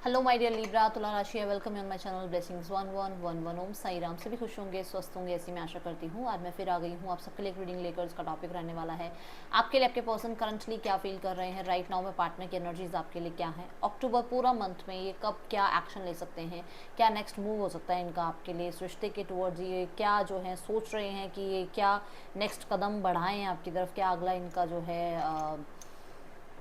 Hello my dear Libra, तुला राशि है। Welcome on my channel blessings 1111। ओम साई राम। सभी खुश होंगे, स्वस्थ होंगे, ऐसी मैं आशा करती हूँ। आज मैं फिर आ गई हूँ आप सबके लिए एक रीडिंग लेकर। इसका टॉपिक रहने वाला है आपके लिए आपके पर्सन करंटली क्या फील कर रहे हैं राइट नाउ में। पार्टनर की एनर्जीज आपके लिए क्या है, अक्टूबर पूरा मंथ में ये कब क्या एक्शन ले सकते हैं, क्या नेक्स्ट मूव हो सकता है इनका आपके लिए इस रिश्ते के टुवर्ड्स, ये क्या जो है सोच रहे हैं कि ये क्या नेक्स्ट कदम बढ़ाएं आपकी तरफ, क्या अगला इनका जो है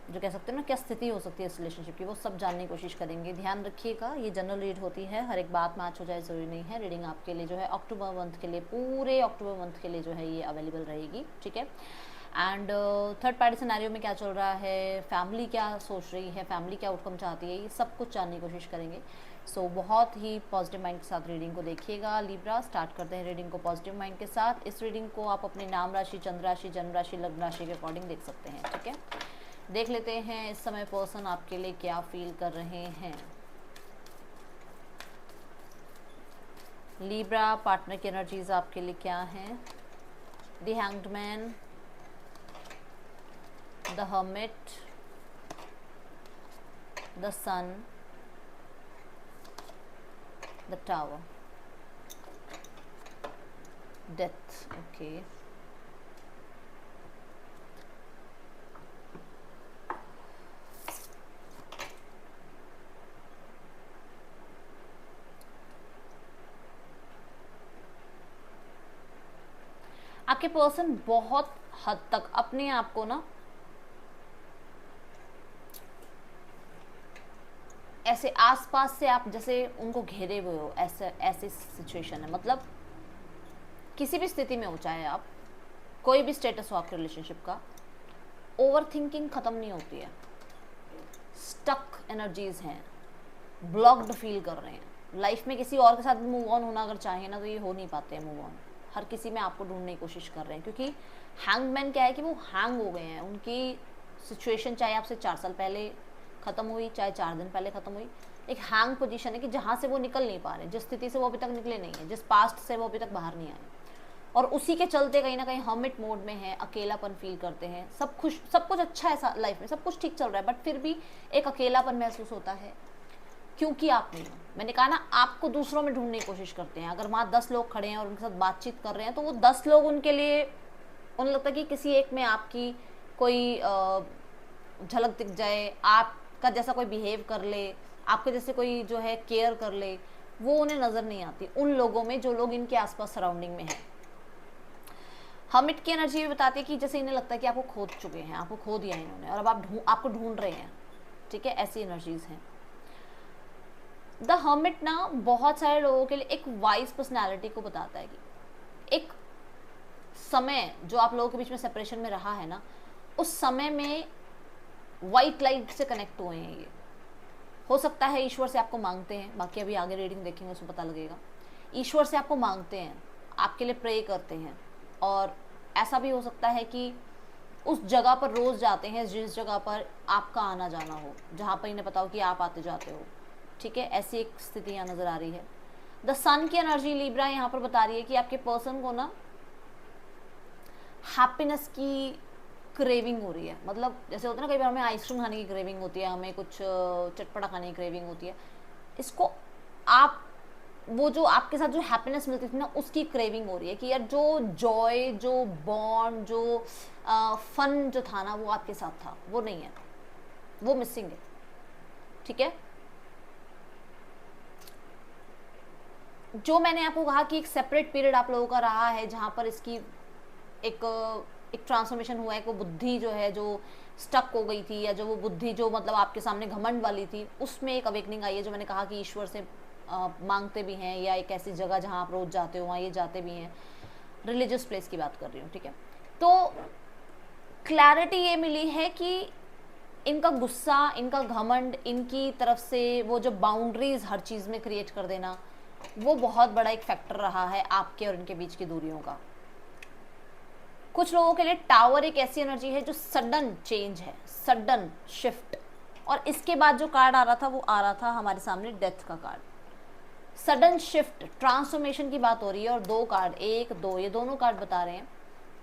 जो कह सकते हैं ना क्या स्थिति हो सकती है इस रिलेशनशिप की, वो सब जानने की कोशिश करेंगे। ध्यान रखिएगा, ये जनरल रीड होती है, हर एक बात मैच हो जाए ज़रूरी नहीं है। रीडिंग आपके लिए जो है अक्टूबर मंथ के लिए, पूरे अक्टूबर मंथ के लिए जो है ये अवेलेबल रहेगी, ठीक है। एंड थर्ड पार्टी सिनेरियो में क्या चल रहा है, फैमिली क्या सोच रही है, फैमिली क्या आउटकम चाहती है, ये सब कुछ जानने की कोशिश करेंगे। सो बहुत ही पॉजिटिव माइंड के साथ रीडिंग को देखिएगा लिब्रा। स्टार्ट करते हैं रीडिंग को पॉजिटिव माइंड के साथ। इस रीडिंग को आप अपने नाम राशि, चंद्र राशि, जन्म राशि, लग्न राशि के अकॉर्डिंग देख सकते हैं, ठीक है। देख लेते हैं इस समय पर्सन आपके लिए क्या फील कर रहे हैं। लिब्रा, पार्टनर की एनर्जीज आपके लिए क्या है। The hanged man, the hermit, the sun, the tower, death. Okay, आपके पर्सन बहुत हद तक अपने आप को ना ऐसे आसपास से आप जैसे उनको घेरे हुए हो, ऐसे ऐसी सिचुएशन है। मतलब किसी भी स्थिति में हो, चाहे आप कोई भी स्टेटस हो आपके रिलेशनशिप का, ओवर थिंकिंग खत्म नहीं होती है। स्टक एनर्जीज हैं, ब्लॉक्ड फील कर रहे हैं। लाइफ में किसी और के साथ मूव ऑन होना अगर चाहे ना तो ये हो नहीं पाते हैं मूव ऑन। हर किसी में आपको ढूंढने की कोशिश कर रहे हैं, क्योंकि हैंगमैन क्या है कि वो हैंग हो गए हैं। उनकी सिचुएशन चाहे आपसे 4 साल पहले ख़त्म हुई, चाहे 4 दिन पहले ख़त्म हुई, एक हैंग पोजीशन है कि जहाँ से वो निकल नहीं पा रहे, जिस स्थिति से वो अभी तक निकले नहीं है, जिस पास्ट से वो अभी तक बाहर नहीं आए, और उसी के चलते कहीं ना कहीं हर्मिट मोड में है, अकेलापन फील करते हैं। सब कुछ अच्छा है लाइफ में, सब कुछ ठीक चल रहा है, बट फिर भी एक अकेलापन महसूस होता है क्योंकि आप नहीं हो। मैंने कहा ना, आपको दूसरों में ढूंढने की कोशिश करते हैं। अगर वहाँ 10 लोग खड़े हैं और उनके साथ बातचीत कर रहे हैं तो वो 10 लोग उनके लिए, उन्हें लगता है कि किसी एक में आपकी कोई झलक दिख जाए, आपका जैसा कोई बिहेव कर ले, आपके जैसे कोई जो है केयर कर ले, वो उन्हें नज़र नहीं आती उन लोगों में जो लोग इनके आसपास सराउंडिंग में है। हमिट की एनर्जी भी बताती है कि जैसे इन्हें लगता है कि आपको खोद चुके हैं, आपको खो दिया इन्होंने और अब आपको ढूंढ रहे हैं, ठीक है। ऐसी एनर्जीज हैं। द हर्मिट ना बहुत सारे लोगों के लिए एक वाइज पर्सनैलिटी को बताता है कि एक समय जो आप लोगों के बीच में सेपरेशन में रहा है ना, उस समय में वाइट लाइट से कनेक्ट हुए हैं ये। हो सकता है ईश्वर से आपको मांगते हैं, बाकी अभी आगे रीडिंग देखेंगे उसमें पता लगेगा। ईश्वर से आपको मांगते हैं, आपके लिए प्रे करते हैं, और ऐसा भी हो सकता है कि उस जगह पर रोज़ जाते हैं जिस जगह पर आपका आना जाना हो, जहाँ पर इन्हें पता हो कि आप आते जाते हो, ठीक है। ऐसी एक स्थिति यहाँ नज़र आ रही है। द सन की एनर्जी लिब्रा यहाँ पर बता रही है कि आपके पर्सन को ना हैप्पीनेस की क्रेविंग हो रही है। मतलब जैसे होता है ना, कई बार हमें आइसक्रीम खाने की क्रेविंग होती है, हमें कुछ चटपटा खाने की क्रेविंग होती है। इसको आप वो जो आपके साथ जो हैप्पीनेस मिलती थी ना, उसकी क्रेविंग हो रही है कि यार जो जॉय, जो बॉन्ड, जो फन जो था ना, वो आपके साथ था, वो नहीं है, वो मिसिंग है, ठीक है। जो मैंने आपको कहा कि एक सेपरेट पीरियड आप लोगों का रहा है जहाँ पर इसकी एक एक ट्रांसफॉर्मेशन हुआ है, वो बुद्धि जो है जो स्टक हो गई थी, या जो वो बुद्धि जो मतलब आपके सामने घमंड वाली थी, उसमें एक अवेकनिंग आई है। जो मैंने कहा कि ईश्वर से मांगते भी हैं, या एक ऐसी जगह जहाँ आप रोज जाते हो वहाँ ये जाते भी हैं, रिलीजियस प्लेस की बात कर रही हूँ, ठीक है। तो क्लैरिटी ये मिली है कि इनका गुस्सा, इनका घमंड, इनकी तरफ से वो जो बाउंड्रीज हर चीज़ में क्रिएट कर देना, वो बहुत बड़ा एक फैक्टर रहा है आपके और इनके बीच की दूरियों का। कुछ लोगों के लिए टावर एक ऐसी एनर्जी है जो सडन चेंज है, सडन शिफ्ट। और इसके बाद जो कार्ड आ रहा था वो आ रहा था हमारे सामने डेथ का कार्ड। सडन शिफ्ट, ट्रांसफॉर्मेशन की बात हो रही है, और 2 कार्ड, 1 2, ये दोनों कार्ड बता रहे हैं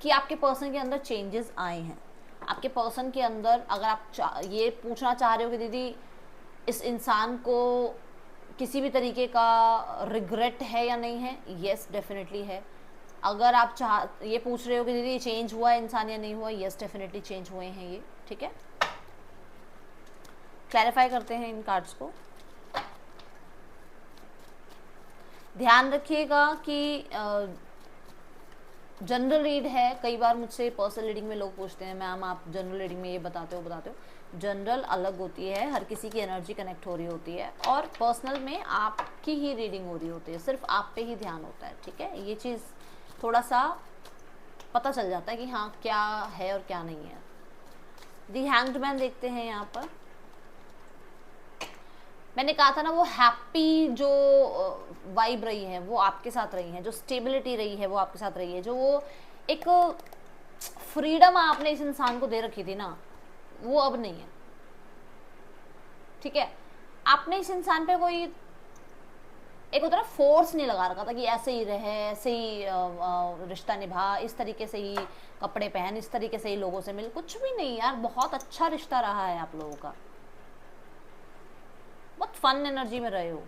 कि आपके पर्सन के अंदर चेंजेस आए हैं। आपके पर्सन के अंदर, अगर आप ये पूछना चाह रहे हो कि दीदी इस इंसान को किसी भी तरीके का रिग्रेट है या नहीं है? यस डेफिनेटली है। अगर आप ये पूछ रहे हो कि दीदी चेंज हुआ है इंसान या नहीं हुआ, यस डेफिनेटली चेंज हुए हैं ये, ठीक है। क्लैरिफाई करते हैं इन कार्ड्स को। ध्यान रखिएगा कि जनरल रीड है। कई बार मुझसे पर्सनल रीडिंग में लोग पूछते हैं मैम आप जनरल रीडिंग में ये बताते हो। जनरल अलग होती है, हर किसी की एनर्जी कनेक्ट हो रही होती है, और पर्सनल में आपकी ही रीडिंग हो रही होती है, सिर्फ आप पे ही ध्यान होता है, ठीक है। ये चीज़ थोड़ा सा पता चल जाता है कि हाँ क्या है और क्या नहीं है। दी हैंग्ड मैन देखते हैं यहाँ पर। मैंने कहा था ना, वो हैप्पी जो वाइब रही है वो आपके साथ रही है, जो स्टेबिलिटी रही है वो आपके साथ रही है, जो वो एक फ्रीडम आपने इस इंसान को दे रखी थी ना, वो अब नहीं है, ठीक है। आपने इस इंसान पे कोई एक होता है फोर्स नहीं लगा रखा था कि ऐसे ही रहे, ऐसे ही रिश्ता निभा, इस तरीके से ही कपड़े पहन, इस तरीके से ही लोगों से मिल, कुछ भी नहीं यार। बहुत अच्छा रिश्ता रहा है आप लोगों का, बहुत फन एनर्जी में रहे हो।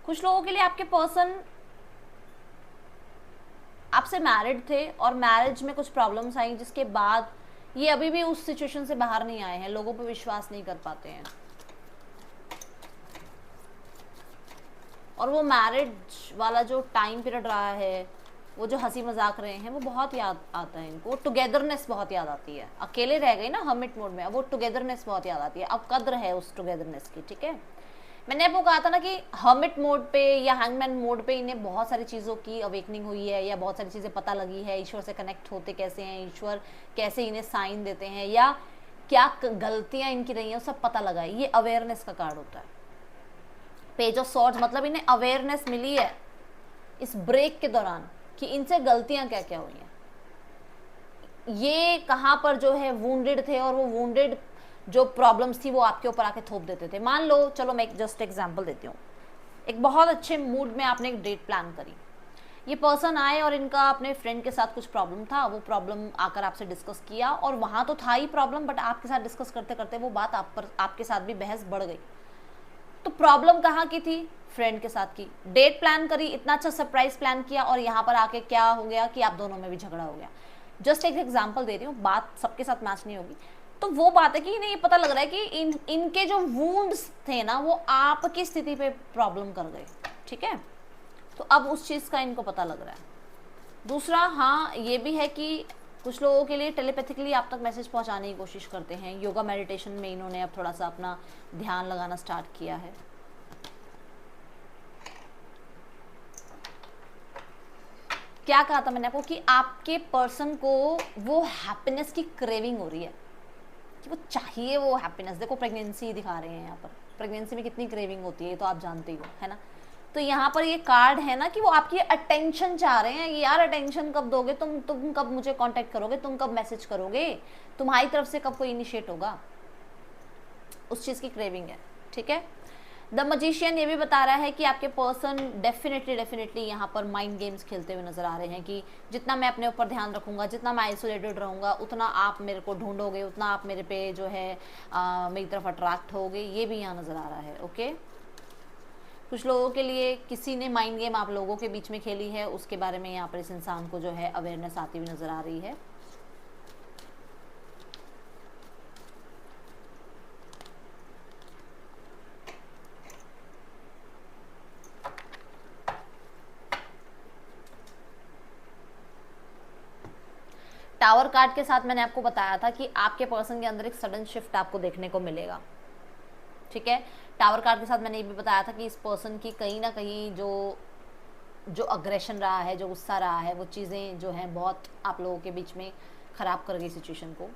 कुछ लोगों के लिए आपके पर्सन आपसे मैरिड थे और मैरिज में कुछ प्रॉब्लम्स आई, जिसके बाद ये अभी भी उस सिचुएशन से बाहर नहीं आए हैं, लोगों पे विश्वास नहीं कर पाते हैं, और वो मैरिज वाला जो टाइम पीरियड रहा है, वो जो हंसी मजाक रहे हैं, वो बहुत याद आता है इनको। वो टुगेदरनेस बहुत याद आती है। अकेले रह गए ना हर्मिट मोड में, अब वो टुगेदरनेस बहुत याद आती है, अब कद्र है उस टुगेदरनेस की, ठीक है। मैंने आपको कहा था ना कि हर्मिट मोड पे या हैंगमैन मोड पे इन्हें बहुत सारी चीज़ों की अवेकनिंग हुई है, या बहुत सारी चीज़ें पता लगी है, ईश्वर से कनेक्ट होते कैसे हैं, ईश्वर कैसे इन्हें साइन देते हैं, या क्या गलतियां इनकी रही हैं, सब पता लगा है। ये अवेयरनेस का कार्ड होता है। पेज ऑफ सॉर्ड्स मतलब इन्हें अवेयरनेस मिली है इस ब्रेक के दौरान कि इनसे गलतियां क्या क्या हुई हैं, ये कहाँ पर जो है वुंडेड थे, और वो वुंडेड जो प्रॉब्लम्स थी वो आपके ऊपर आके थोप देते थे। मान लो, चलो मैं एक जस्ट एग्जांपल देती हूँ। एक बहुत अच्छे मूड में आपने एक डेट प्लान करी, ये पर्सन आए और इनका अपने फ्रेंड के साथ कुछ प्रॉब्लम था, वो प्रॉब्लम आकर आपसे डिस्कस किया, और वहाँ तो था ही प्रॉब्लम, बट आपके साथ डिस्कस करते करते वो बात आपके साथ भी बहस बढ़ गई। तो प्रॉब्लम कहाँ की थी? फ्रेंड के साथ की। डेट प्लान करी, इतना अच्छा सरप्राइज प्लान किया, और यहाँ पर आके क्या हो गया कि आप दोनों में भी झगड़ा हो गया। जस्ट एक एग्जांपल दे रही हूँ, बात सबके साथ मैच नहीं होगी। तो वो बात है कि इन्हें ये पता लग रहा है कि इनके जो वुंड्स थे ना, वो आपकी स्थिति पे प्रॉब्लम कर गए, ठीक है। तो अब उस चीज़ का इनको पता लग रहा है। दूसरा, हाँ ये भी है कि कुछ लोगों के लिए टेलीपैथिकली आप तक मैसेज पहुंचाने की कोशिश करते हैं। योगा मेडिटेशन में इन्होंने अब थोड़ा सा अपना ध्यान लगाना स्टार्ट किया है। क्या कहा था मैंने आपको कि आपके पर्सन को वो हैप्पीनेस की क्रेविंग हो रही है, कि वो चाहिए वो हैप्पीनेस। देखो प्रेगनेंसी दिखा रहे हैं यहाँ पर, प्रेगनेंसी में कितनी क्रेविंग होती है, तो आप जानते ही हो, है ना। तो यहाँ पर ये कार्ड है ना कि वो आपकी अटेंशन चाह रहे हैं कि यार अटेंशन कब दोगे तुम कब मुझे कांटेक्ट करोगे, तुम कब मैसेज करोगे, तुम्हारी तरफ से कब कोई इनिशिएट होगा, उस चीज़ की क्रेविंग है, ठीक है। द मजिशियन ये भी बता रहा है कि आपके पर्सन डेफिनेटली यहाँ पर माइंड गेम्स खेलते हुए नजर आ रहे हैं, कि जितना मैं अपने ऊपर ध्यान रखूंगा, जितना मैं आइसोलेटेड रहूंगा, उतना आप मेरे को ढूंढोगे, उतना आप मेरे पे जो है मेरी तरफ अट्रैक्ट होगे। ये भी यहाँ नजर आ रहा है, ओके। कुछ लोगों के लिए किसी ने माइंड गेम आप लोगों के बीच में खेली है, उसके बारे में यहाँ पर इस इंसान को जो है अवेयरनेस आती हुई नजर आ रही है। टावर कार्ड के साथ मैंने आपको बताया था कि आपके पर्सन के अंदर एक सडन शिफ्ट आपको देखने को मिलेगा, ठीक है। टावर कार्ड के साथ मैंने ये भी बताया था कि इस पर्सन की कहीं ना कहीं जो अग्रेशन रहा है, जो गुस्सा रहा है, वो चीज़ें जो हैं बहुत आप लोगों के बीच में ख़राब कर गई सिचुएशन को।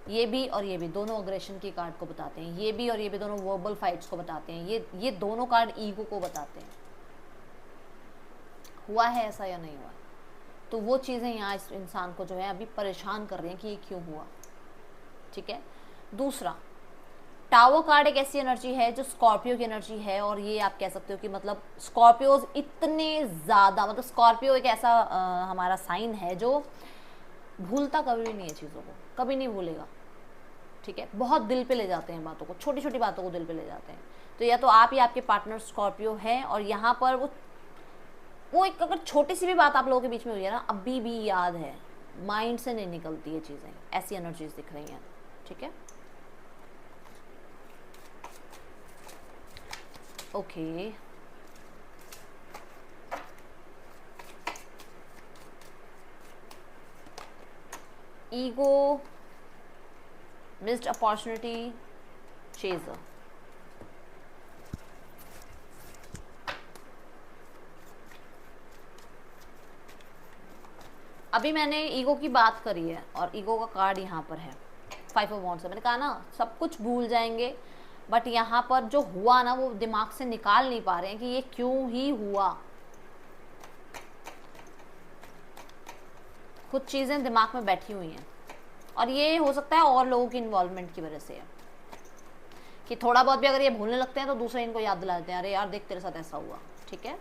ये भी और ये भी दोनों अग्रेशन की कार्ड को बताते हैं, ये भी और ये भी दोनों वर्बल फाइट्स को बताते हैं, ये दोनों कार्ड ईगो को बताते हैं। हुआ है ऐसा या नहीं हुआ? तो वो चीज़ें यहाँ इस इंसान को जो है अभी परेशान कर रही हैं कि ये क्यों हुआ, ठीक है। दूसरा, टावर कार्ड एक ऐसी एनर्जी है जो स्कॉर्पियो की एनर्जी है, और ये आप कह सकते हो कि मतलब स्कॉर्पियोज इतने ज़्यादा, मतलब स्कॉर्पियो एक ऐसा हमारा साइन है जो भूलता कभी भी नहीं है, चीज़ों को कभी नहीं भूलेगा, ठीक है, बहुत दिल पे ले जाते हैं बातों को, छोटी छोटी बातों को दिल पे ले जाते हैं। तो या तो आप या आपके पार्टनर स्कॉर्पियो है, और यहाँ पर वो एक अगर छोटी सी भी बात आप लोगों के बीच में हुई है ना, अभी भी याद है, माइंड से नहीं निकलती ये चीज़ें, ऐसी एनर्जीज दिख रही हैं। ठीक है, okay. Ego, missed opportunity, chaser. अभी मैंने ईगो की बात करी है और ईगो का कार्ड यहाँ पर है, 5 ऑफ वॉन्ड्स। मैंने कहा ना सब कुछ भूल जाएंगे, बट यहाँ पर जो हुआ ना वो दिमाग से निकाल नहीं पा रहे हैं कि ये क्यों ही हुआ। कुछ चीज़ें दिमाग में बैठी हुई हैं, और ये हो सकता है और लोगों की इन्वॉल्वमेंट की वजह से है कि थोड़ा बहुत भी अगर ये भूलने लगते हैं तो दूसरे इनको याद दिला देते हैं, अरे यार देख तेरे साथ ऐसा हुआ। ठीक है,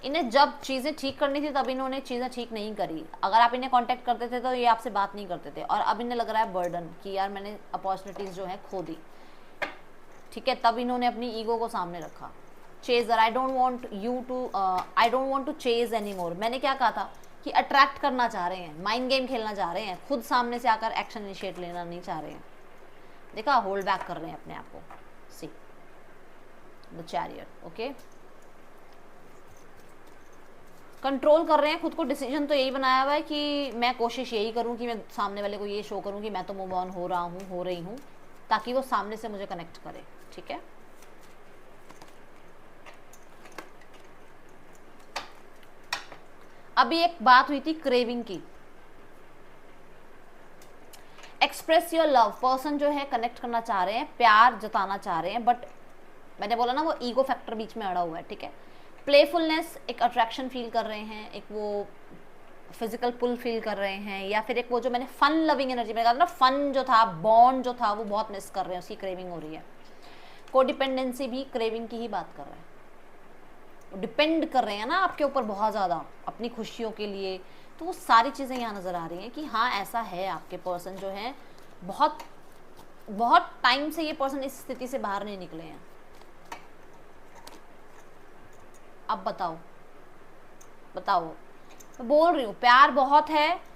इन्हें जब चीज़ें ठीक करनी थी तब इन्होंने चीज़ें ठीक नहीं करी। अगर आप इन्हें कांटेक्ट करते थे तो ये आपसे बात नहीं करते थे, और अब इन्हें लग रहा है बर्डन कि यार मैंने अपॉर्चुनिटीज़ जो है खो दी। ठीक है, तब इन्होंने अपनी ईगो को सामने रखा। Chaser, I don't want to chase any more. मैंने क्या कहा था कि अट्रैक्ट करना चाह रहे हैं, माइंड गेम खेलना चाह रहे हैं, खुद सामने से आकर एक्शन इनिशिएट लेना नहीं चाह रहे हैं। देखा, होल्ड बैक कर रहे हैं अपने आप को। See the chariot, okay, control कर रहे हैं खुद को। डिसीजन तो यही बनाया हुआ है कि मैं कोशिश यही करूं कि मैं सामने वाले को ये शो करूं कि मैं तो मूव ऑन हो रहा हूं, हो रही हूं, ताकि वो सामने से मुझे कनेक्ट करे। ठीक है, अभी एक बात हुई थी क्रेविंग की। एक्सप्रेस योर लव, पर्सन जो है कनेक्ट करना चाह रहे हैं, प्यार जताना चाह रहे हैं, बट मैंने बोला ना वो ईगो फैक्टर बीच में अड़ा हुआ है। ठीक है, प्लेफुलनेस, एक अट्रैक्शन फील कर रहे हैं, एक वो फिजिकल पुल फील कर रहे हैं, या फिर एक वो जो मैंने फन लविंग एनर्जी मैंने कहा ना, फन जो था, बॉन्ड जो था, वो बहुत मिस कर रहे हैं, उसकी क्रेविंग हो रही है। कोडिपेंडेंसी भी क्रेविंग की ही बात कर रहा है, डिपेंड कर रहे हैं ना आपके ऊपर बहुत ज़्यादा अपनी खुशियों के लिए। तो वो सारी चीज़ें यहाँ नज़र आ रही हैं कि हाँ ऐसा है, आपके पर्सन जो है बहुत बहुत टाइम से ये पर्सन इस स्थिति से बाहर नहीं निकले हैं। अब बताओ बताओ, मैं बोल रही हूँ प्यार बहुत है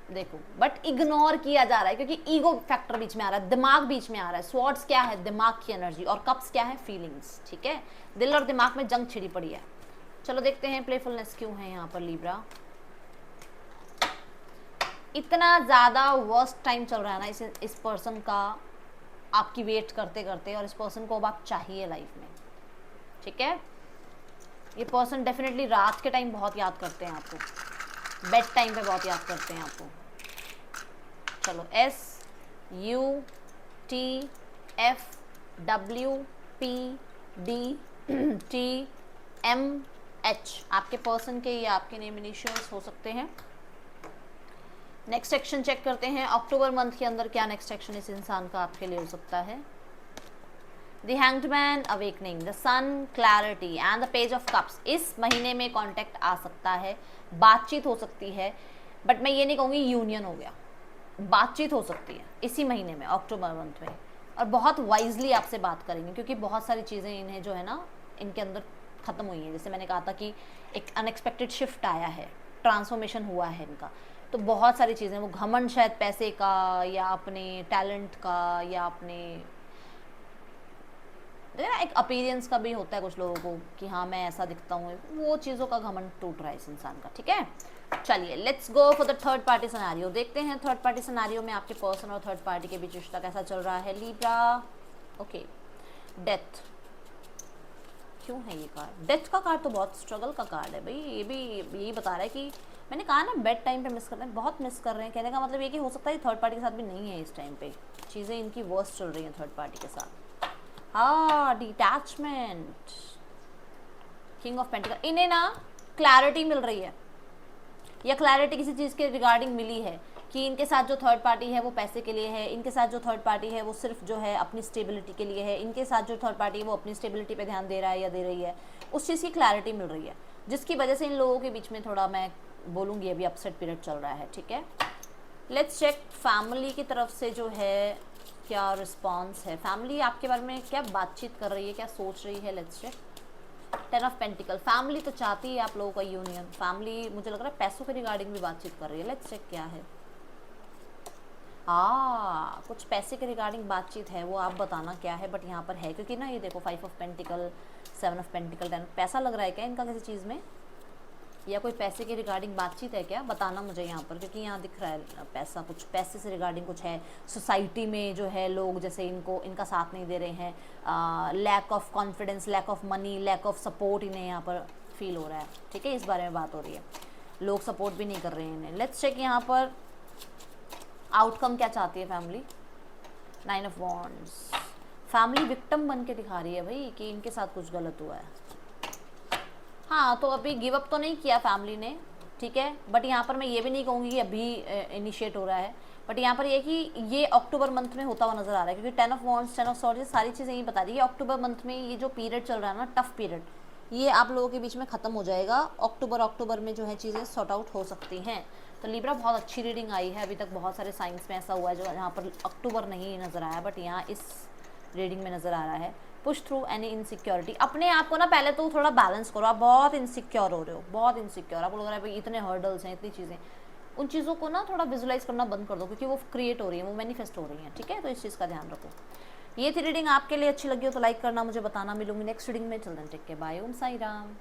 देखो, बट इग्नोर किया जा रहा है क्योंकि ईगो फैक्टर बीच में आ रहा है, दिमाग बीच में आ रहा है। स्वॉर्ड्स क्या है? दिमाग की एनर्जी, और कप्स क्या है? फीलिंग्स। ठीक है, दिल और दिमाग में जंग छिड़ी पड़ी है। चलो देखते हैं प्लेफुलनेस क्यों है यहाँ पर लिब्रा। इतना ज़्यादा वर्स्ट टाइम चल रहा है ना इस पर्सन का, आपकी वेट करते करते, और इस पर्सन को अब आप चाहिए लाइफ में। ठीक है, ये पर्सन डेफिनेटली रात के टाइम बहुत याद करते हैं आपको, बेड टाइम पे बहुत याद करते हैं आपको। चलो SUTFWPDTMH आपके पर्सन के या आपके नेम इनिशियल्स हो सकते हैं। नेक्स्ट एक्शन चेक करते हैं, अक्टूबर मंथ के अंदर क्या नेक्स्ट एक्शन इस इंसान का आपके लिए हो सकता है। The Hanged Man, Awakening, the Sun, Clarity and the Page of Cups। इस महीने में कांटेक्ट आ सकता है, बातचीत हो सकती है, बट मैं ये नहीं कहूँगी यूनियन हो गया, बातचीत हो सकती है इसी महीने में, अक्टूबर मंथ में, और बहुत वाइजली आपसे बात करेंगे क्योंकि बहुत सारी चीज़ें इन्हें जो है ना इनके अंदर ख़त्म हुई हैं। जैसे मैंने कहा था कि एक अनएक्सपेक्टेड शिफ्ट आया है, ट्रांसफॉर्मेशन हुआ है इनका, तो बहुत सारी चीज़ें, वो घमंड शायद पैसे का या अपने टैलेंट का या अपने एक अपीयरेंस का भी होता है कुछ लोगों को कि हाँ मैं ऐसा दिखता हूँ, वो चीज़ों का घमंड टूट रहा है इस इंसान का। ठीक है, चलिए let's go for the third party scenario. देखते हैं थर्ड पार्टी सिनेरियो में आपके पर्सन और थर्ड पार्टी के बीच रिश्ता कैसा चल रहा है लिब्रा। ओके, डेथ क्यों है ये कार्ड? डेथ का कार्ड तो बहुत स्ट्रगल का कार्ड है भाई, ये भी यही बता रहा है कि मैंने कहा ना बेड टाइम पे मिस कर रहे हैं, बहुत मिस कर रहे हैं। कहने का मतलब ये कि हो सकता है थर्ड पार्टी के साथ भी नहीं है इस टाइम पे, चीज़ें इनकी वर्स्ट चल रही हैं थर्ड पार्टी के साथ। हाँ, डिटैचमेंट, किंग ऑफ पेंटिकल, इन्हें ना क्लैरिटी मिल रही है, या क्लैरिटी किसी चीज़ के रिगार्डिंग मिली है कि इनके साथ जो थर्ड पार्टी है वो पैसे के लिए है, इनके साथ जो थर्ड पार्टी है वो सिर्फ जो है अपनी स्टेबिलिटी के लिए है, इनके साथ जो थर्ड पार्टी है वो अपनी स्टेबिलिटी पे ध्यान दे रहा है या दे रही है, उस चीज़ की क्लैरिटी मिल रही है, जिसकी वजह से इन लोगों के बीच में थोड़ा मैं बोलूँगी अभी अपसेट पीरियड चल रहा है। ठीक है, लेट्स चेक फैमिली की तरफ से जो है क्या रिस्पॉन्स है, फैमिली आपके बारे में क्या बातचीत कर रही है, क्या सोच रही है। Let's check 10 of pentacles, family तो चाहती है आप लोगों का यूनियन, फैमिली मुझे लग रहा है पैसों के रिगार्डिंग भी बातचीत कर रही है। लेट्स चेक क्या है। कुछ पैसे के रिगार्डिंग बातचीत है, वो आप बताना क्या है, बट यहाँ पर है क्योंकि ना ये देखो 5 ऑफ पेंटिकल, 7 ऑफ पेंटिकल, 10, पैसा लग रहा है क्या इनका किसी चीज़ में, या कोई पैसे के रिगार्डिंग बातचीत है क्या, बताना मुझे यहाँ पर, क्योंकि यहाँ दिख रहा है पैसा, कुछ पैसे से रिगार्डिंग कुछ है। सोसाइटी में जो है लोग जैसे इनको इनका साथ नहीं दे रहे हैं, lack of confidence, lack of money, lack of support इन्हें यहाँ पर फील हो रहा है। ठीक है, इस बारे में बात हो रही है, लोग सपोर्ट भी नहीं कर रहे हैं इन्हें। लेट्स चेक यहाँ पर आउटकम क्या चाहती है family. 9 of wands, family victim बन के दिखा रही है भाई कि इनके साथ कुछ गलत हुआ है। हाँ, तो अभी गिव अप तो नहीं किया फैमिली ने, ठीक है, बट यहाँ पर मैं ये भी नहीं कहूँगी कि अभी इनिशिएट हो रहा है, बट यहाँ पर ये कि ये अक्टूबर मंथ में होता हुआ नजर आ रहा है, क्योंकि 10 ऑफ वॉन्ड्स, 10 ऑफ सॉर्ड्स, सारी चीज़ें यही बता रही है। अक्टूबर मंथ में ये जो पीरियड चल रहा है ना, टफ पीरियड, ये आप लोगों के बीच में ख़त्म हो जाएगा। अक्टूबर में जो है चीज़ें सॉर्ट आउट हो सकती हैं। तो लिब्रा बहुत अच्छी रीडिंग आई है, अभी तक बहुत सारे साइंस में ऐसा हुआ है जो यहाँ पर अक्टूबर नहीं नज़र आया, बट यहाँ इस रीडिंग में नज़र आ रहा है। पुश थ्रू एनी इनसिक्योरिटी, अपने आप को ना पहले तो थोड़ा बैलेंस करो, आप बहुत इनसिक्योर हो रहे हो, बहुत इनसिक्योर, आपको लग रहा है भाई इतने हर्डल्स हैं, इतनी चीज़ें, उन चीज़ों को ना थोड़ा विजुलाइज करना बंद कर दो, क्योंकि वो क्रिएट हो रही है, वो मैनिफेस्ट हो रही हैं। ठीक है, तो इस चीज़ का ध्यान रखो। ये थी रीडिंग, आपके लिए अच्छी लगी हो तो लाइक करना, मुझे बताना। मिलूंगी नेक्स्ट रीडिंग में, चल देन टेक केयर, बाय, ओम साई राम।